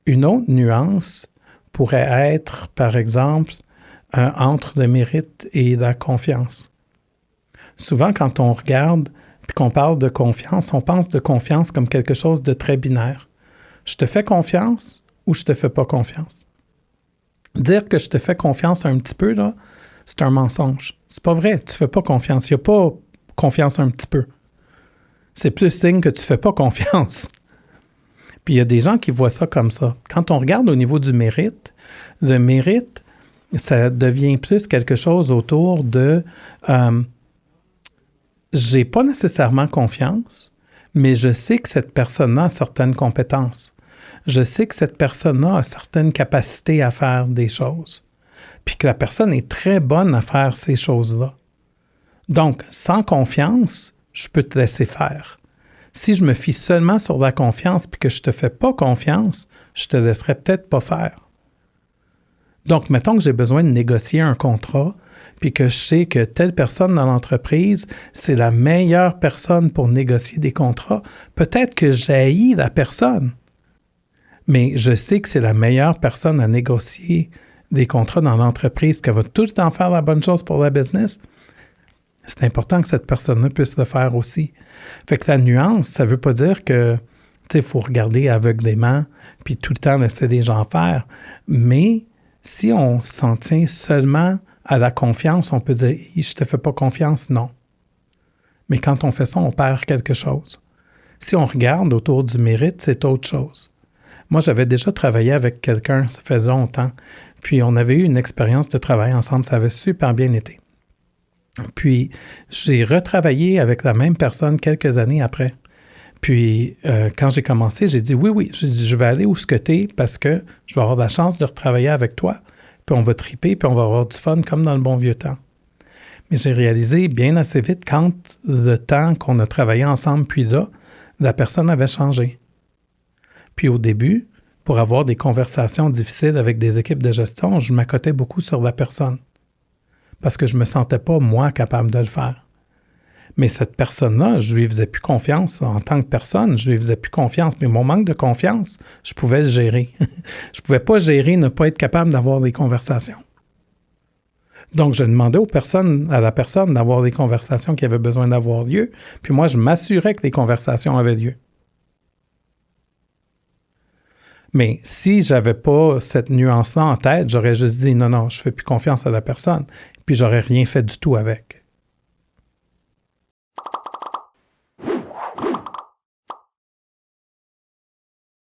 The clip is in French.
Une autre nuance pourrait être, par exemple, entre le mérite et la confiance. Souvent, quand on regarde et qu'on parle de confiance, on pense de confiance comme quelque chose de très binaire. Je te fais confiance ou je te fais pas confiance. Dire que je te fais confiance un petit peu, là, c'est un mensonge. C'est pas vrai, tu fais pas confiance. Il n'y a pas confiance un petit peu. C'est plus signe que tu fais pas confiance. Puis il y a des gens qui voient ça comme ça. Quand on regarde au niveau du mérite, le mérite, ça devient plus quelque chose autour de j'ai pas nécessairement confiance, mais je sais que cette personne-là a certaines compétences. Je sais que cette personne-là a certaines capacités à faire des choses. Puis que la personne est très bonne à faire ces choses-là. Donc, sans confiance, je peux te laisser faire. Si je me fie seulement sur la confiance puis que je te fais pas confiance, je te laisserai peut-être pas faire. Donc, mettons que j'ai besoin de négocier un contrat puis que je sais que telle personne dans l'entreprise, c'est la meilleure personne pour négocier des contrats. Peut-être que j'haïs la personne, mais je sais que c'est la meilleure personne à négocier des contrats dans l'entreprise puis qu'elle va tout le temps faire la bonne chose pour la business. C'est important que cette personne-là puisse le faire aussi. Fait que la nuance, ça ne veut pas dire que, tu sais, il faut regarder aveuglément puis tout le temps laisser les gens faire. Mais si on s'en tient seulement à la confiance, on peut dire « je te fais pas confiance », non. Mais quand on fait ça, on perd quelque chose. Si on regarde autour du mérite, c'est autre chose. Moi, j'avais déjà travaillé avec quelqu'un, ça fait longtemps, puis on avait eu une expérience de travail ensemble, ça avait super bien été. Puis, j'ai retravaillé avec la même personne quelques années après. Puis, quand j'ai commencé, j'ai dit oui, j'ai dit, je vais aller où ce que t'es parce que je vais avoir la chance de retravailler avec toi, puis on va triper, puis on va avoir du fun comme dans le bon vieux temps. Mais j'ai réalisé bien assez vite quand le temps qu'on a travaillé ensemble, puis là, la personne avait changé. Puis au début, pour avoir des conversations difficiles avec des équipes de gestion, je m'accotais beaucoup sur la personne. Parce que je ne me sentais pas, moi, capable de le faire. Mais cette personne-là, je lui faisais plus confiance en tant que personne, je lui faisais plus confiance. Mais mon manque de confiance, je pouvais le gérer. Je ne pouvais pas gérer, ne pas être capable d'avoir des conversations. Donc, je demandais à la personne d'avoir des conversations qui avaient besoin d'avoir lieu, puis moi, je m'assurais que les conversations avaient lieu. Mais si je n'avais pas cette nuance-là en tête, j'aurais juste dit non, je ne fais plus confiance à la personne, puis j'aurais rien fait du tout avec.